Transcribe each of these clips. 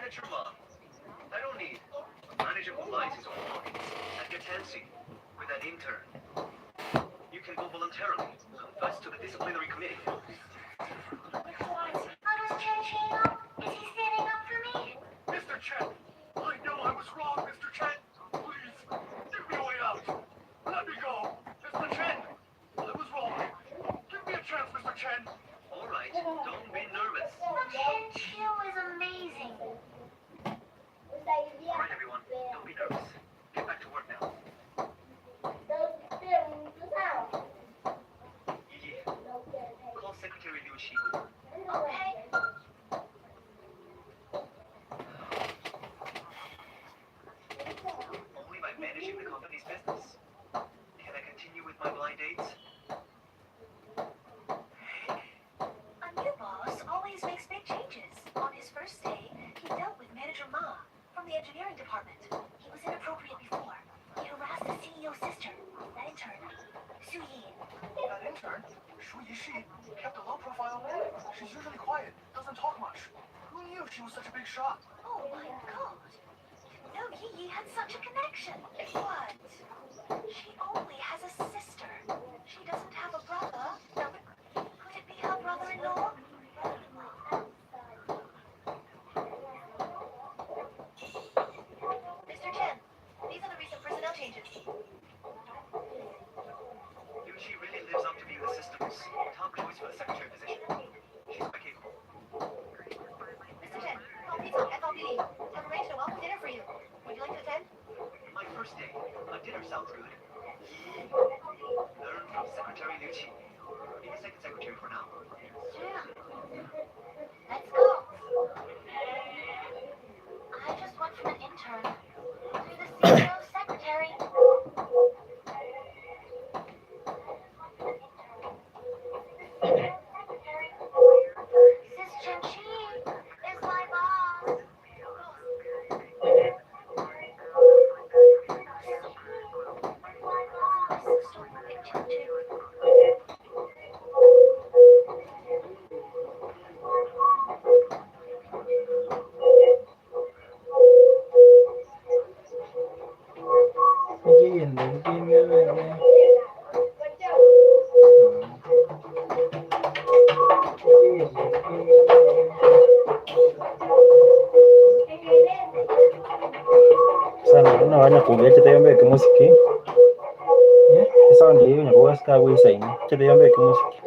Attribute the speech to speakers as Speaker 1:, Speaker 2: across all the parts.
Speaker 1: Manager Ma, I don't need a manager who lies his own pockets and gets antsy with that intern. You can go voluntarily, confess to the disciplinary committee.
Speaker 2: How does Chen chain up? Is he standing up for me?
Speaker 1: Mr. Chen, I know I was wrong, Mr. Chen. Please, give me a way out. Let me go. Mr. Chen, I was wrong. Give me a chance, Mr. Chen. All right, don't be nervous.
Speaker 2: Chen Chu is amazing.
Speaker 1: All right, everyone, don't be nervous. Get back to work now. Yi, call Secretary Liu Qi.
Speaker 2: Okay.
Speaker 1: Only by managing the company's business can I continue with my blind dates.
Speaker 3: A new boss always makes big changes. On his first day, he dealt with Manager Ma from the engineering department. He was inappropriate before. He harassed the CEO's sister, that intern, Su Yi.
Speaker 1: That intern, Shu Yishi, kept a low profile. She's usually quiet, doesn't talk much. Who knew she was such a big shot?
Speaker 3: Oh my god. No, Yi had such a connection. What? She only has a sister. She doesn't have a brother. Now, could it be her brother-in-law? Mr. Chen, these are the recent personnel changes.
Speaker 1: Liu Qi really lives up to being the system's top choice for the secretary position. She's quite capable.
Speaker 3: Mr. Chen, call Pizza FLPD. Have arranged a welcome dinner for you. Would you like to attend?
Speaker 1: My first day, a dinner sounds good. Learn from Secretary Liu Qi. Be the second secretary for now.
Speaker 2: Yeah. Let's go. I just went from an intern to the CEO's secretary. Sis Chen Chi is my boss.
Speaker 4: Sana unawanya kuongea chete kimuziki. Sound hiyo nyakuwa ska wisa ini chete yombe kimuziki.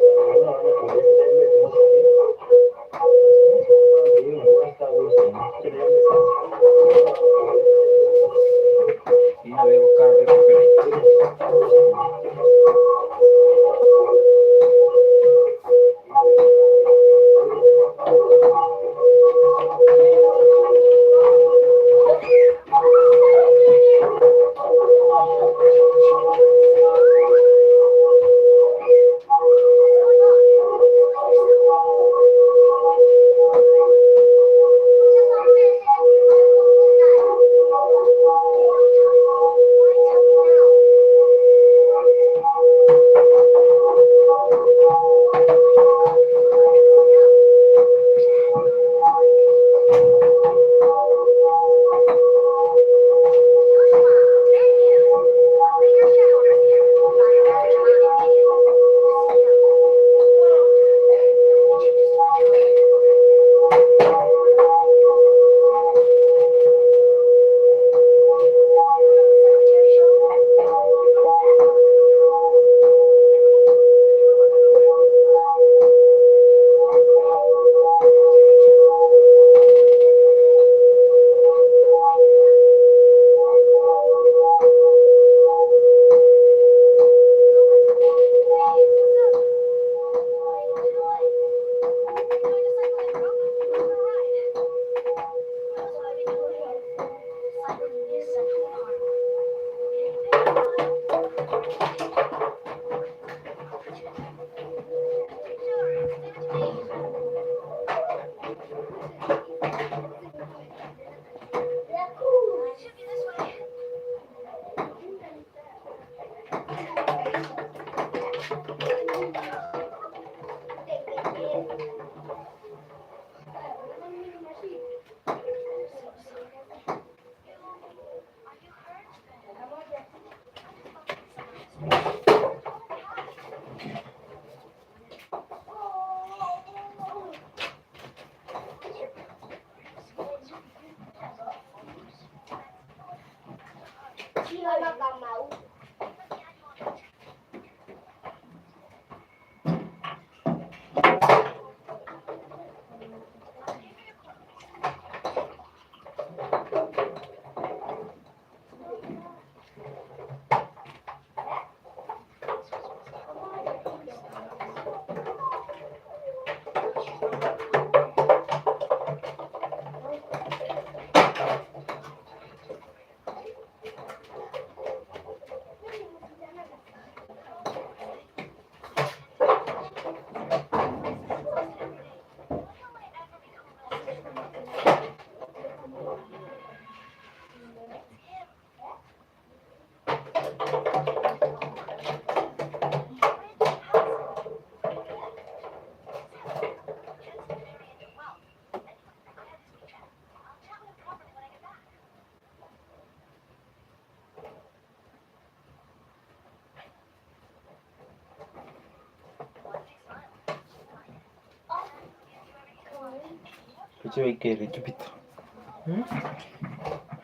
Speaker 4: Roche Jupiter.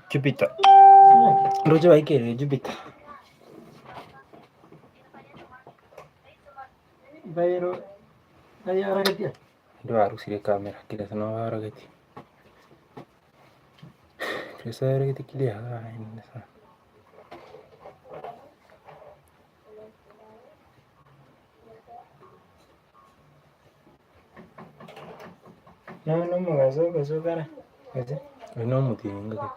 Speaker 4: Jupiter. Roche Jupiter.
Speaker 5: Bayro ayara ketia.
Speaker 4: Ndio harusi ile kamera kila sana harakati. Pesa harakati kile haina sana.
Speaker 5: No magazo cara. Kaje.
Speaker 4: No mutinga.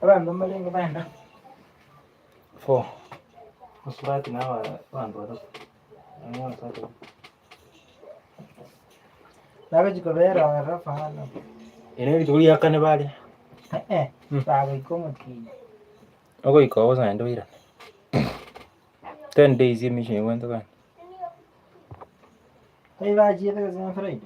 Speaker 5: Abantu malengo banda.
Speaker 4: 4.
Speaker 5: Usibati na abantu bado. Ayo sato. Laga jikobera warafana.
Speaker 4: Ene bituli yakane bali.
Speaker 5: Laga ikomuti.
Speaker 4: Ogo ikawa sana ndio ira. 10 days ya mission went to.
Speaker 5: Hey baji ito kasi ng Friday.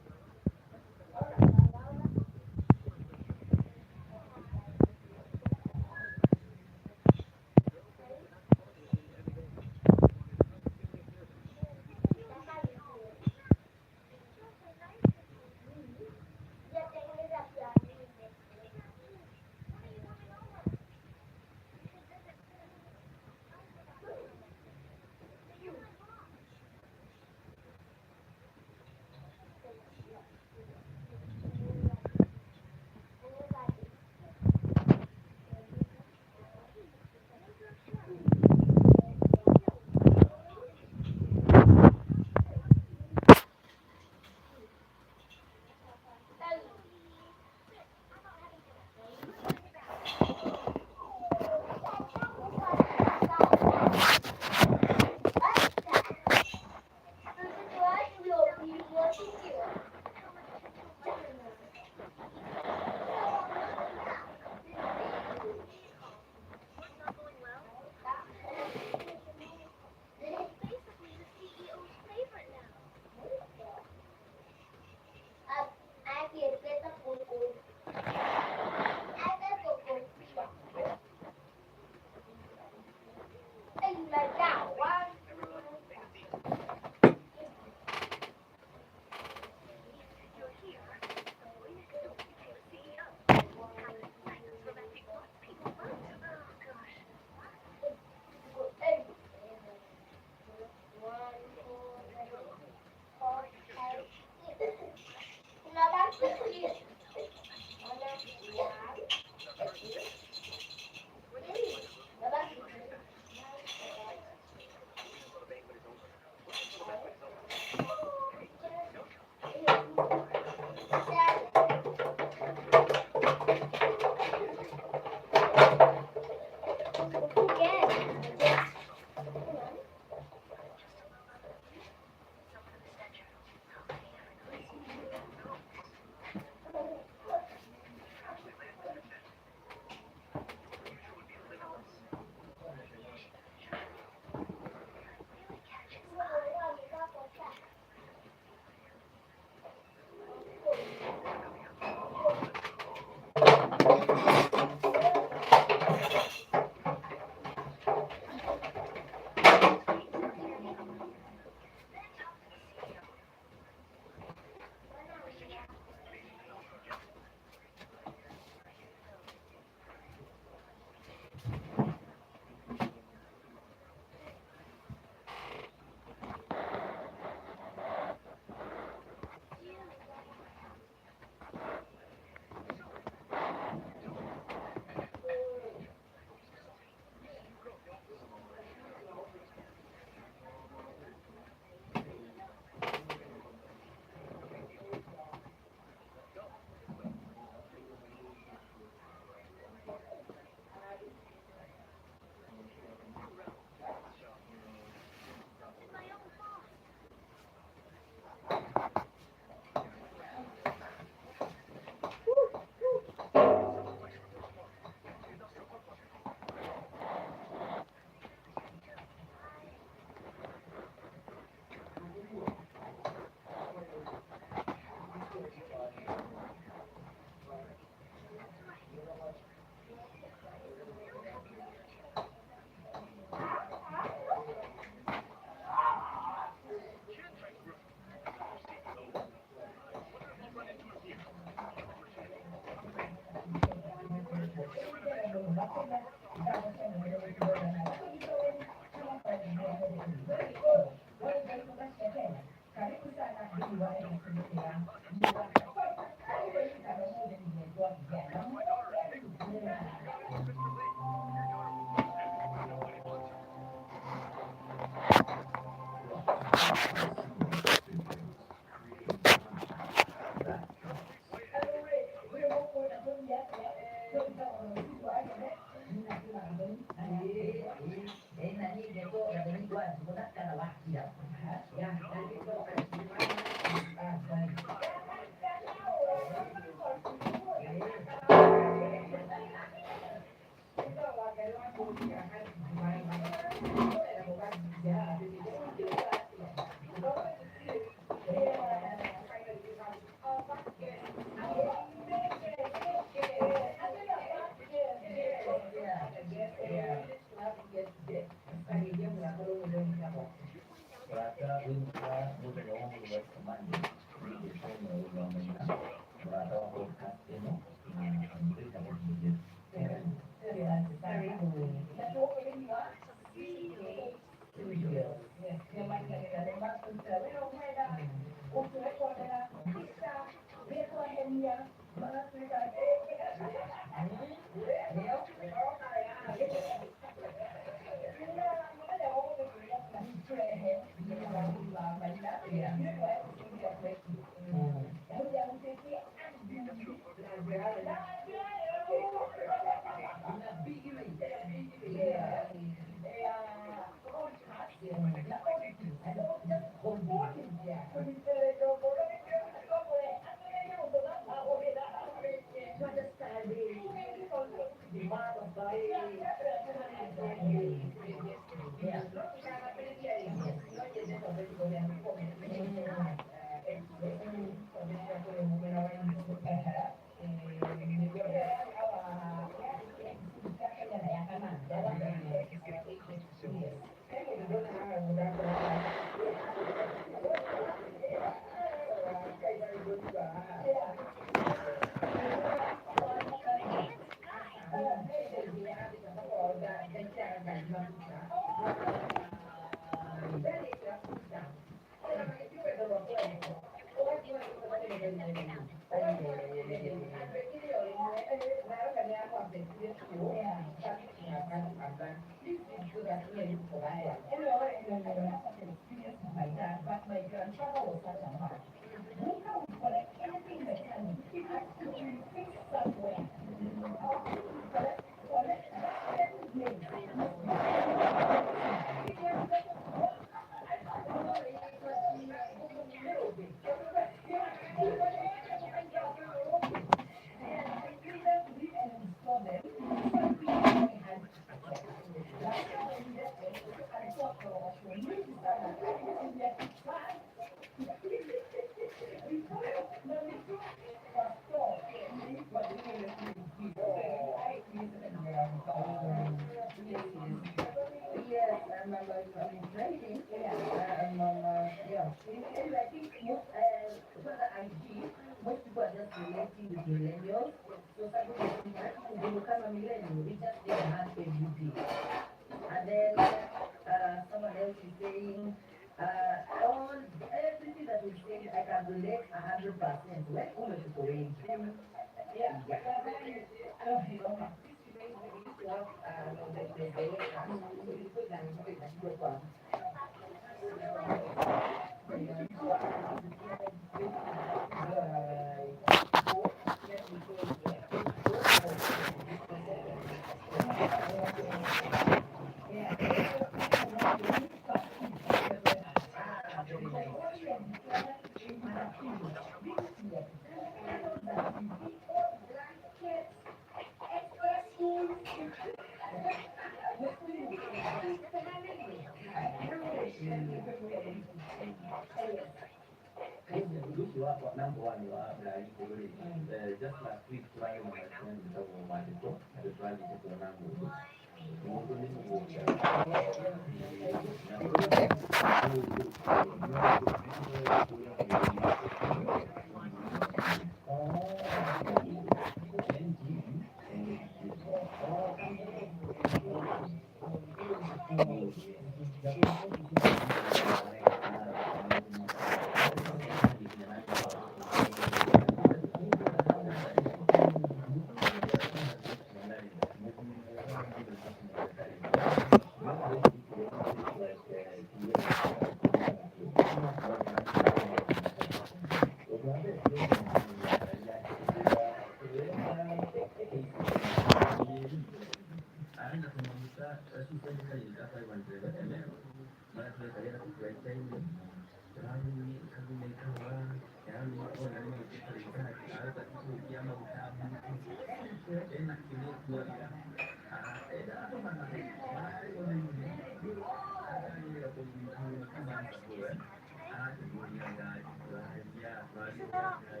Speaker 3: Isn't that obvious?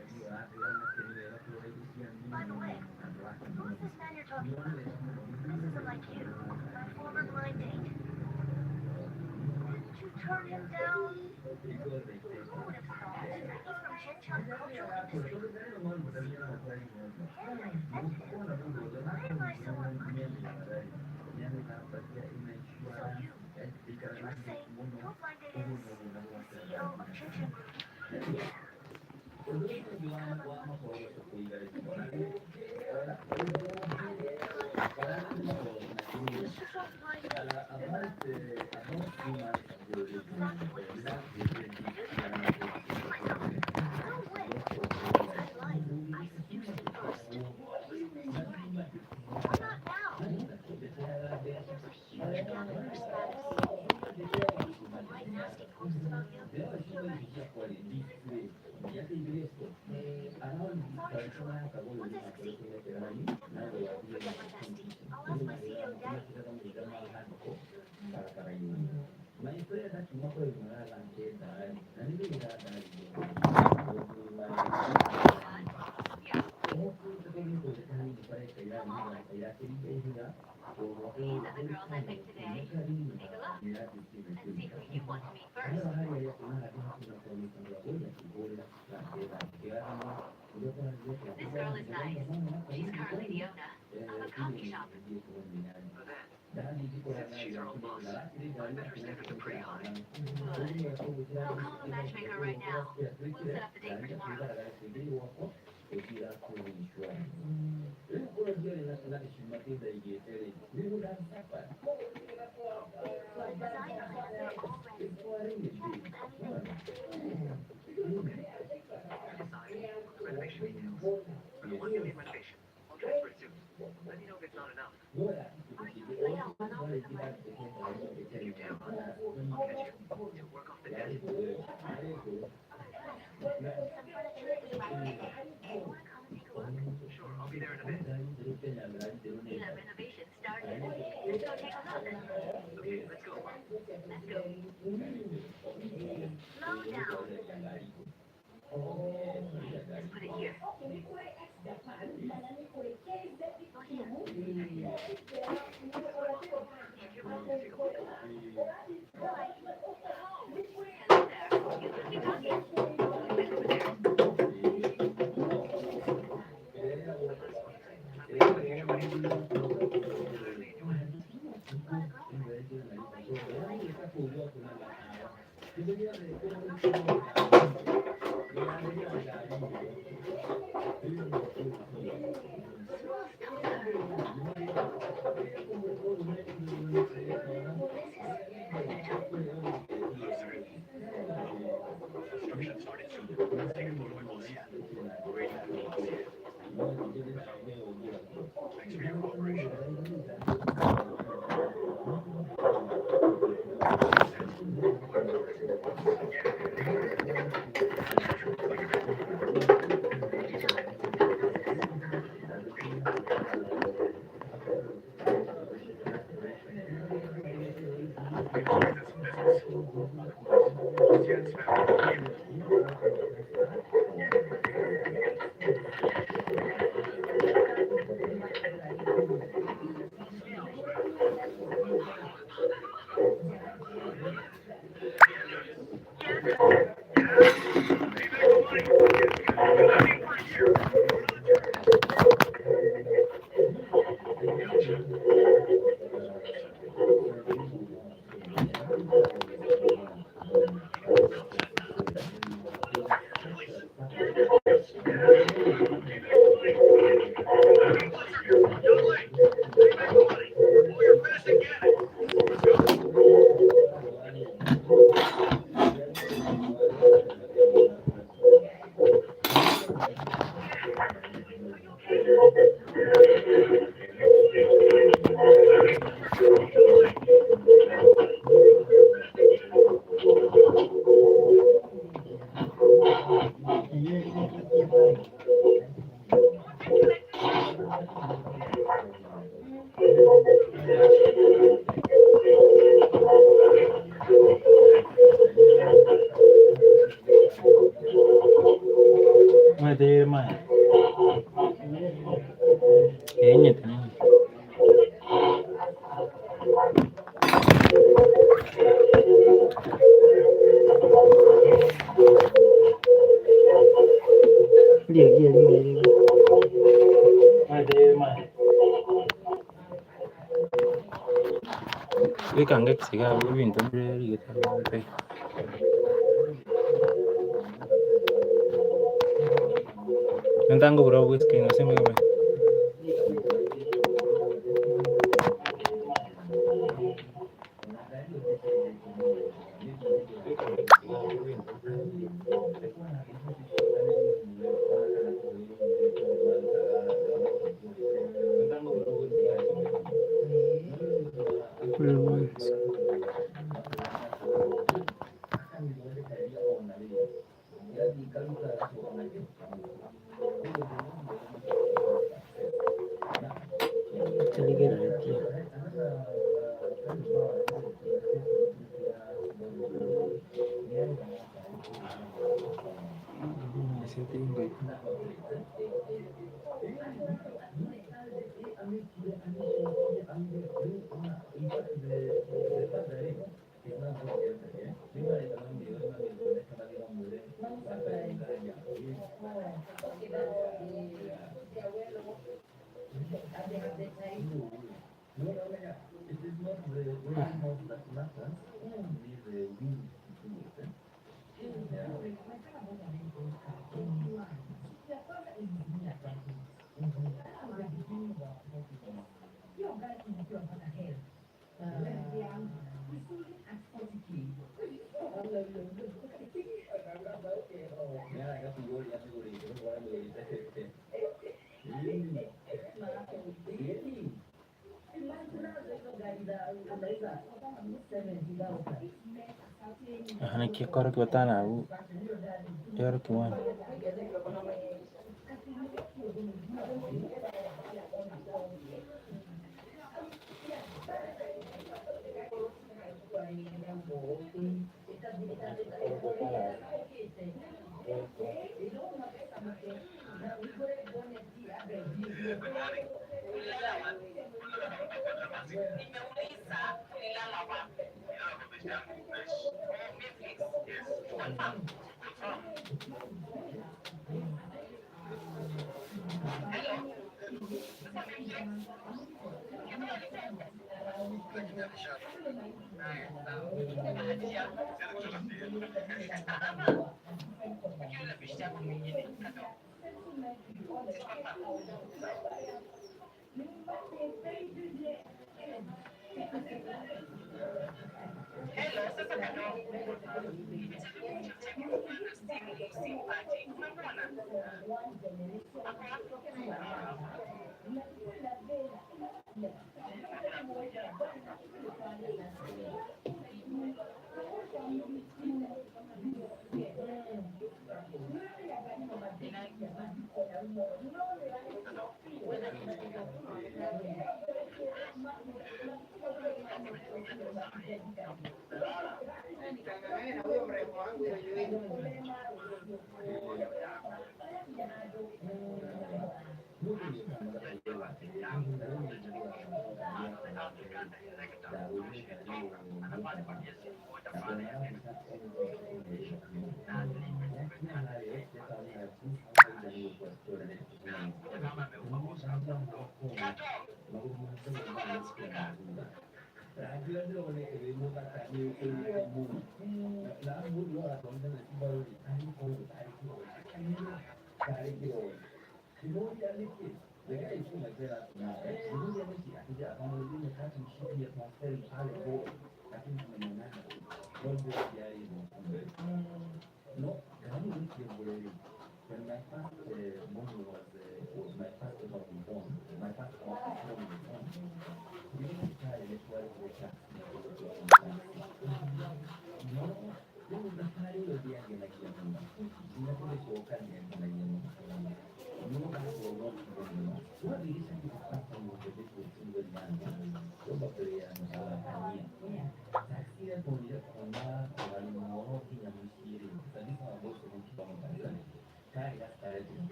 Speaker 3: By the way, who's this man you're talking about? This isn't like you. My former blind date. Didn't you turn him down? Who would have thought? He's from Chenchun Cultural Industry. Damn, I offended him. Why am I so unlucky? So you're saying your blind date is the CEO of Chenchun Group? Yeah.
Speaker 2: These are the girls I picked today. Take a look and see who you want to meet first. This girl is nice. She's currently the owner of a coffee shop.
Speaker 1: But then, since she's our own boss, I bet her standards are pretty high.
Speaker 2: Good. I'll call a matchmaker right now. We'll set up the date for tomorrow.
Speaker 1: Renovation details. I want to leave renovation. I'll transfer it soon. Let me know if it's not enough. You do, I'll catch you. To work off the debt. Sure, I'll be there in a bit.
Speaker 2: The renovation started. Let's go take a look.
Speaker 1: Okay, let's go.
Speaker 2: Let's go. Slow down. Let's put it here. Hello there. You must be talking. Who's over there?
Speaker 1: Construction started soon. Let's take a photo with Lucia. We're waiting for Lucia. Thanks for your cooperation.
Speaker 5: Mete man.
Speaker 4: Enyet.
Speaker 5: Dia Mete man.
Speaker 4: Weka siga ibintu biri gitabe. Ntango bro whisky nasema kama. Ana kikoro kiwatana au yaro kimwana.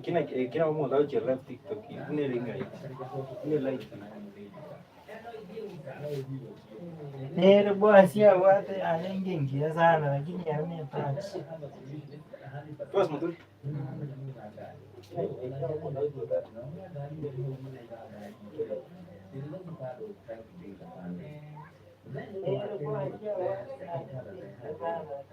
Speaker 4: Kina mo daw chela TikTok ini ringai. Ini like sana.
Speaker 5: Nere bwana si awate anengengia sana lakini hamna touch.
Speaker 4: Terus mutul.
Speaker 5: Nere bwana si awate anengengia sana.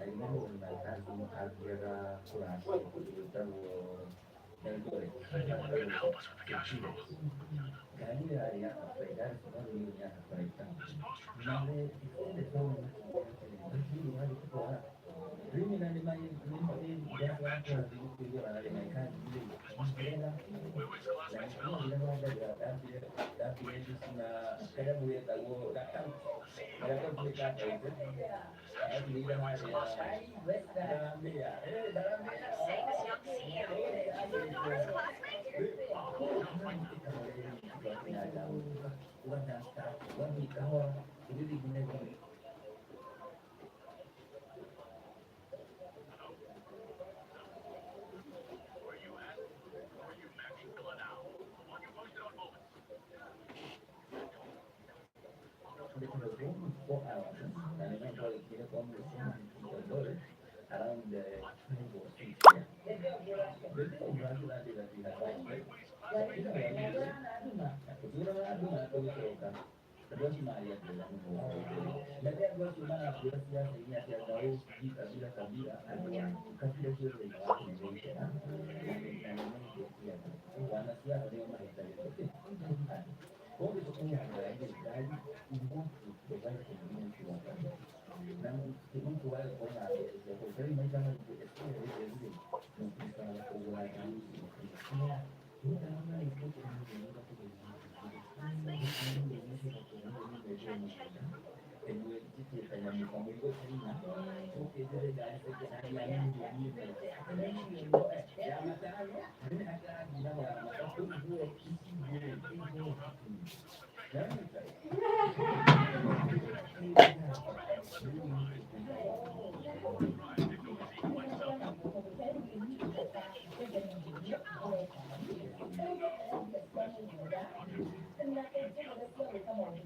Speaker 1: Anyone can help us with the cash flow. This post from Joe. What you mentioned. This must be Weiwei's classmate's villa. Wait, the CEO of Chen Chen is actually Weiwei's classmate.
Speaker 3: Famous young CEO. You know his classmate?
Speaker 1: Where you at? Where you mentioned Glenau. The one you posted on Moments. Weiwei's classmate is.
Speaker 3: Classmate? Is the CEO of Chen Chen.
Speaker 1: Right, didn't go see for myself.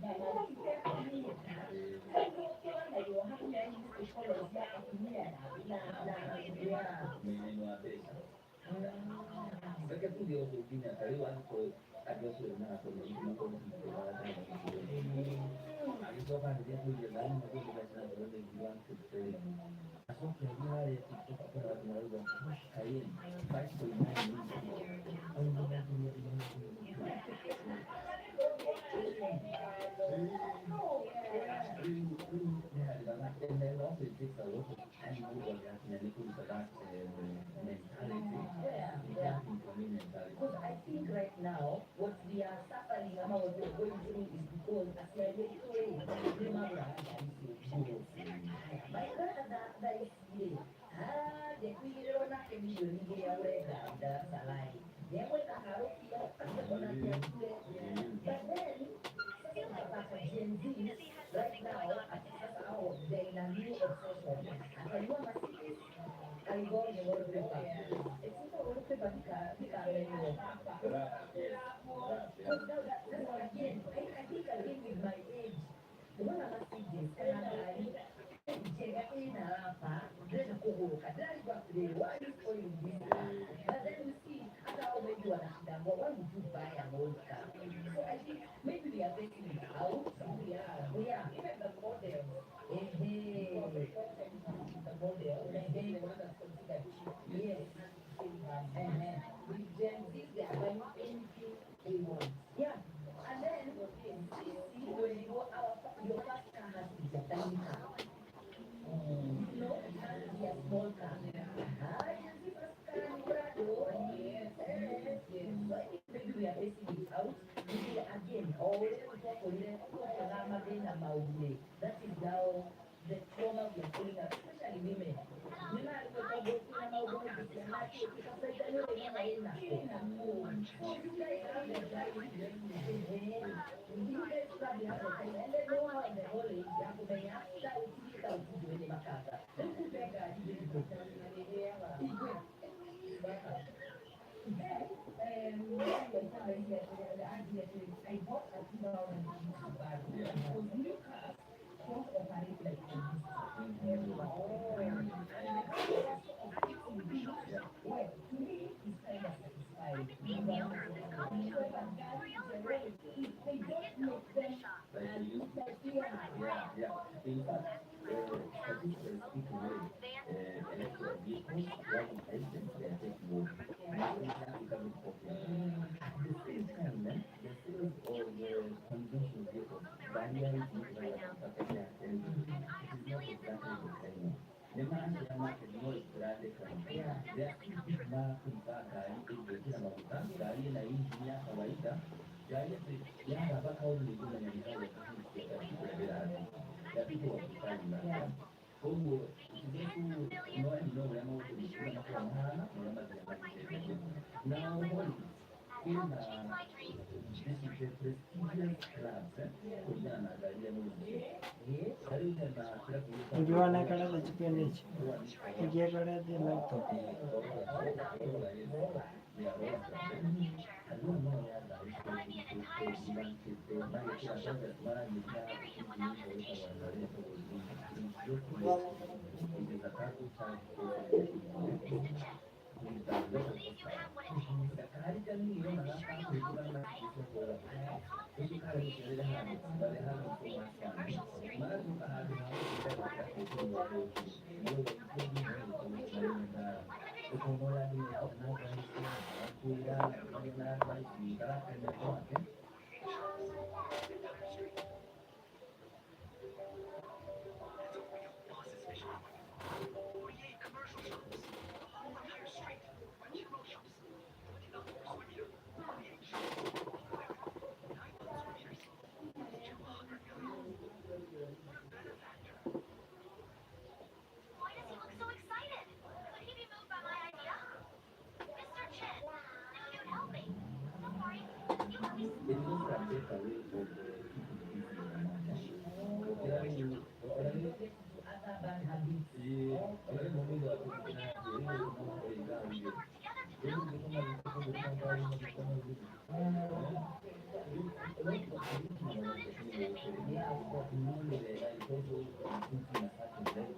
Speaker 3: He has something going on with him.
Speaker 5: Uliona kada da chicken hichi. Ikia kada the laptop.
Speaker 2: Why does he look so excited? Could he be moved by my idea? Mr. Chen, if you'd help me. Don't worry. You have me. Well, we can work together to build expand commercial streets. That's good. He's not interested in me. I just finished paying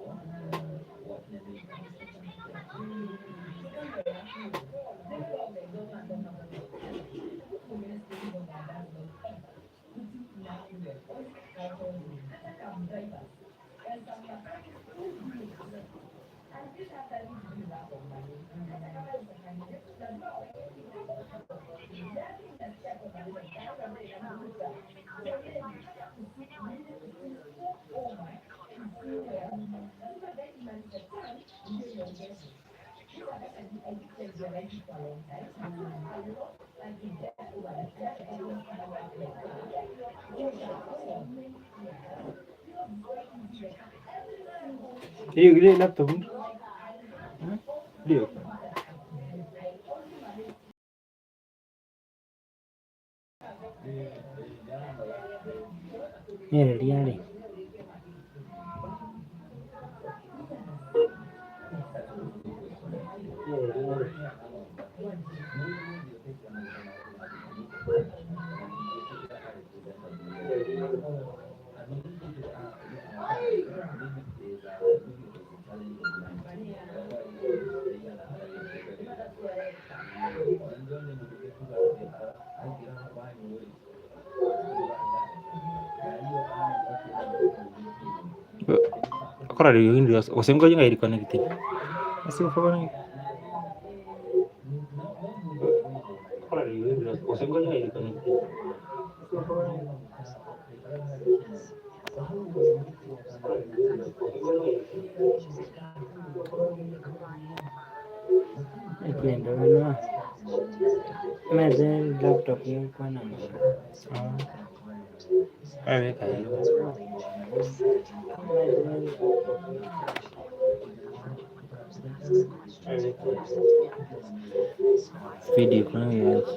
Speaker 2: off my loan. He's deserving again.
Speaker 5: Ile laptop. Ndio. Ni ready. Akora leo ndio usengoje ngai connected. Asi ufanye. Akora leo ndio usengoje ngai connected. Ikwenda wena. Mede laptop yako na aweka hiyo. Video kuna hiyo.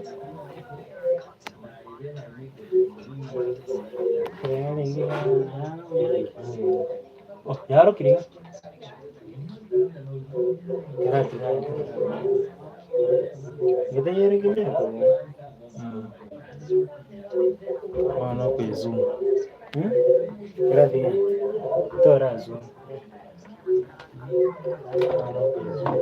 Speaker 5: Oh, yaro kiri. Kira. Kita yari gini apa? Mana pe zoom? Kira dia. Itu orang zoom. Mana pe zoom?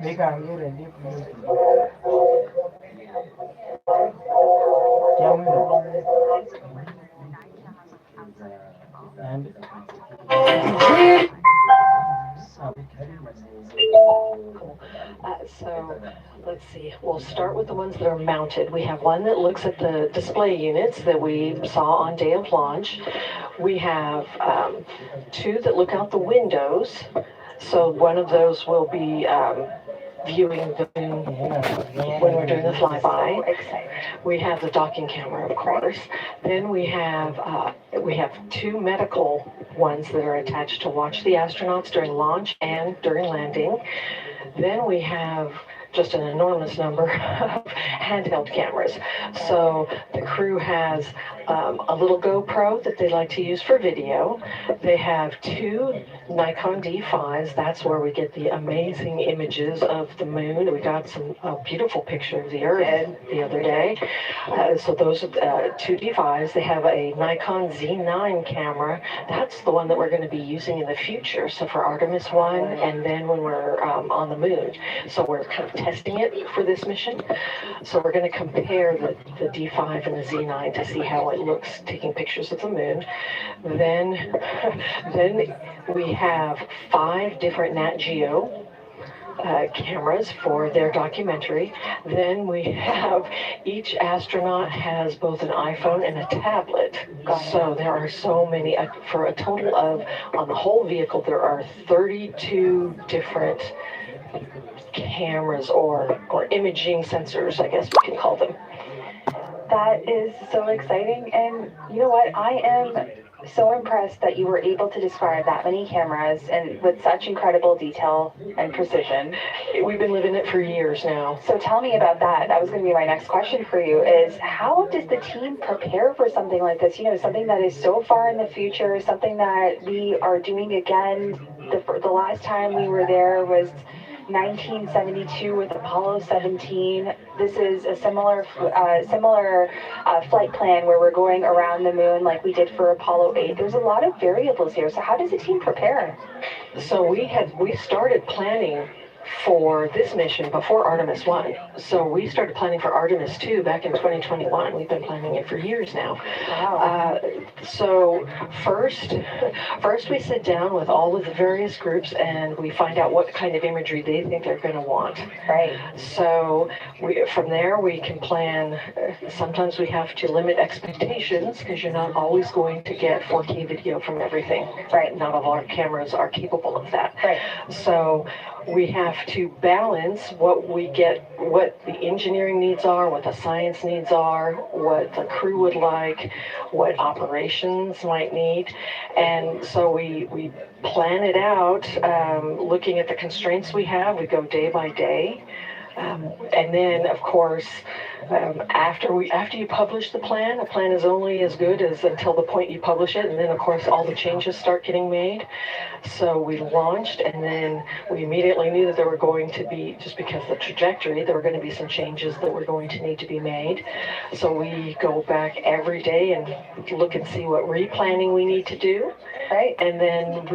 Speaker 5: They can't get a deep and
Speaker 6: So let's see, we'll start with the ones that are mounted. We have one that looks at the display units that we saw on day of launch. We have two that look out the windows. So one of those will be viewing the moon when we're doing the flyby. We have the docking camera, of course. Then we have two medical ones that are attached to watch the astronauts during launch and during landing. Then we have just an enormous number of handheld cameras. So the crew has a little GoPro that they like to use for video. They have two Nikon D5s. That's where we get the amazing images of the moon. We got some beautiful picture of the Earth the other day. So those are two D5s. They have a Nikon Z9 camera. That's the one that we're going to be using in the future. So for Artemis 1 and then when we're on the moon. So we're kind of testing it for this mission. So we're going to compare the D5 and the Z9 to see how it looks taking pictures of the moon. Then we have 5 different Nat Geo cameras for their documentary. Then we have each astronaut has both an iPhone and a tablet. So there are so many, for a total of, on the whole vehicle, there are 32 different cameras or imaging sensors, I guess we can call them.
Speaker 7: That is so exciting, and you know what? I am so impressed that you were able to describe that many cameras and with such incredible detail and precision.
Speaker 6: We've been living it for years now.
Speaker 7: So tell me about that. That was going to be my next question for you, is how does the team prepare for something like this? You know, something that is so far in the future, something that we are doing again. The last time we were there was 1972 with Apollo 17. This is a similar flight plan where we're going around the moon like we did for Apollo 8. There's a lot of variables here. So how does the team prepare?
Speaker 6: So we started planning for this mission before Artemis 1. So we started planning for Artemis 2 back in 2021. We've been planning it for years now.
Speaker 7: Wow.
Speaker 6: So first we sit down with all of the various groups and we find out what kind of imagery they think they're going to want.
Speaker 7: Right.
Speaker 6: So from there we can plan. Sometimes we have to limit expectations because you're not always going to get 4K video from everything.
Speaker 7: Right.
Speaker 6: Not all our cameras are capable of that.
Speaker 7: Right.
Speaker 6: So we have have to balance what we get, what the engineering needs are, what the science needs are, what the crew would like, what operations might need. And so we plan it out, looking at the constraints we have. We go day by day. And then, of course, after you publish the plan, a plan is only as good as until the point you publish it, and then of course all the changes start getting made. So we launched, and then we immediately knew that there were going to be, just because of the trajectory, there were going to be some changes that were going to need to be made. So we go back every day and look and see what replanning we need to do.
Speaker 7: Right.
Speaker 6: And then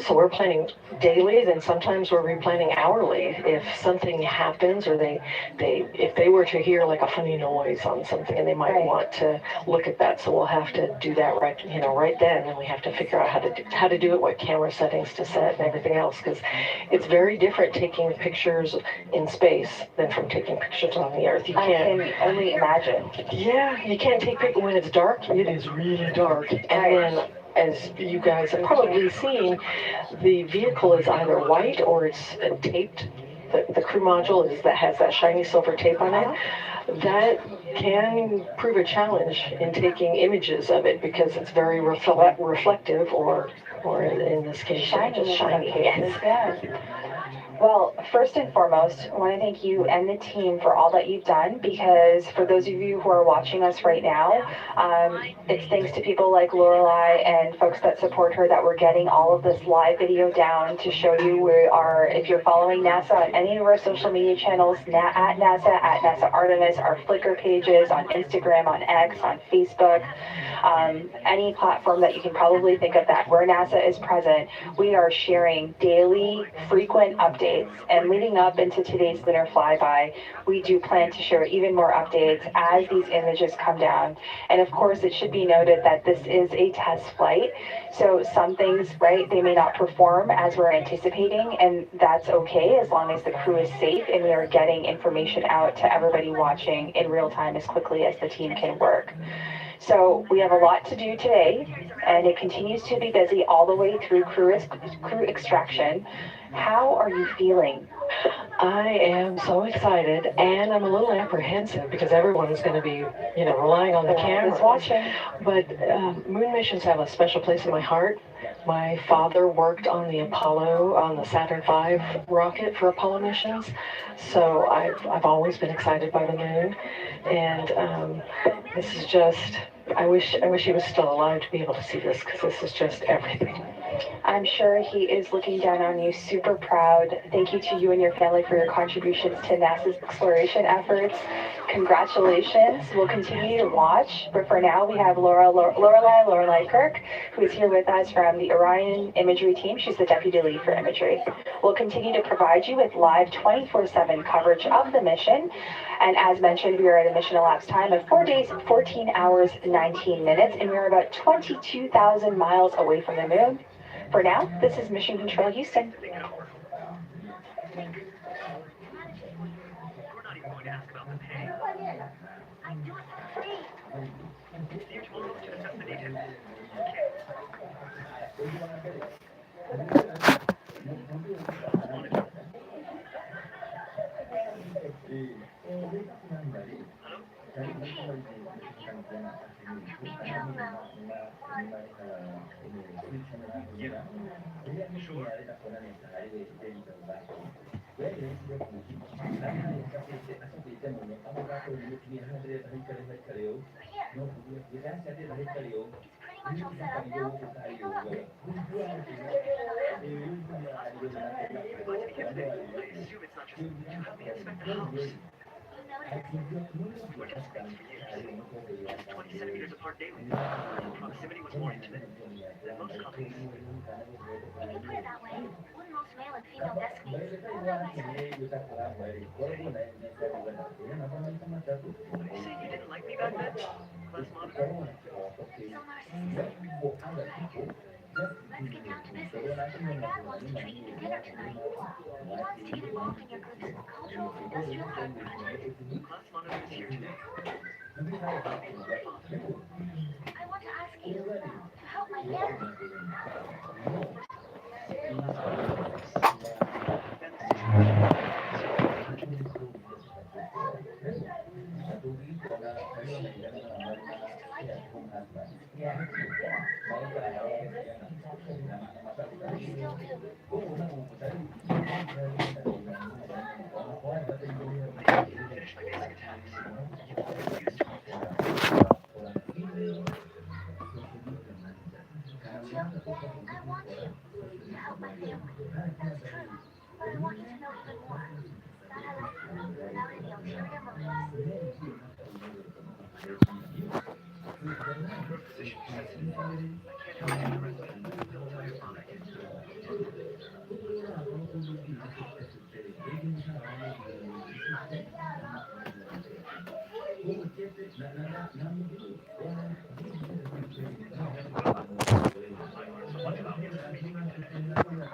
Speaker 6: so we're planning daily, then sometimes we're replanning hourly. If something happens, or if they were to hear like a funny noise on something, and they might want to look at that, so we'll have to do that right then, and we have to figure out how to do it, what camera settings to set, and everything else, because it's very different taking pictures in space than from taking pictures on the Earth.
Speaker 7: I can only imagine.
Speaker 6: Yeah, you can't take pictures when it's dark. It is really dark, and then, as you guys have probably seen, the vehicle is either white or it's taped. The crew module has that shiny silver tape on it. That can prove a challenge in taking images of it because it's very reflective, or in this case, just shiny.
Speaker 7: Yes. Well, first and foremost, I want to thank you and the team for all that you've done, because for those of you who are watching us right now, it's thanks to people like Lorelei and folks that support her that we're getting all of this live video down to show you. If you're following NASA on any of our social media channels, at NASA Artemis, our Flickr pages, on Instagram, on X, on Facebook, any platform that you can probably think of that where NASA is present, we are sharing daily, frequent updates. And leading up into today's lunar flyby, we do plan to share even more updates as these images come down. And of course, it should be noted that this is a test flight. So some things, they may not perform as we're anticipating, and that's okay as long as the crew is safe and we are getting information out to everybody watching in real time as quickly as the team can work. So we have a lot to do today, and it continues to be busy all the way through crew extraction. How are you feeling?
Speaker 6: I am so excited, and I'm a little apprehensive because everyone's going to be, relying on the cameras.
Speaker 7: Watching.
Speaker 6: But moon missions have a special place in my heart. My father worked on the Saturn V rocket for Apollo missions, so I've always been excited by the moon, and this is just. I wish he was still alive to be able to see this, because this is just everything.
Speaker 7: I'm sure he is looking down on you, super proud. Thank you to you and your family for your contributions to NASA's exploration efforts. Congratulations. We'll continue to watch, but for now we have Lorelei Kirk, who is here with us from the Orion imagery team. She's the deputy lead for imagery. We'll continue to provide you with live 24/7 coverage of the mission. And as mentioned, we are at a mission elapsed time of 4 days, 14 hours, 19 minutes, and we are about 22,000 miles away from the moon. For now, this is Mission Control Houston.
Speaker 1: We're not even going to ask about the pay.
Speaker 2: I do it for free.
Speaker 1: You told us to discuss the details. We're just friends for years. 20 centimeters apart daily. Proximity was more intimate than most couples.
Speaker 2: When you put it that way, wouldn't most male and female destinies only on my side?
Speaker 1: Are you saying you didn't like me back then? Class monitor?
Speaker 2: So narcissistic. Let's get down to business. My dad wants to treat you to dinner tonight. He wants to get involved in your group's cultural industrial art project.
Speaker 1: Class monitor is here today.
Speaker 2: I want to ask you to help my family.
Speaker 1: Then
Speaker 2: I want you to help my family. That's true. But I want you to know even more that I love you without any ulterior motives.
Speaker 1: Your position is sensitive. I can't help you directly. Don't tell your mom. Well, I learned so much about you in that meeting today.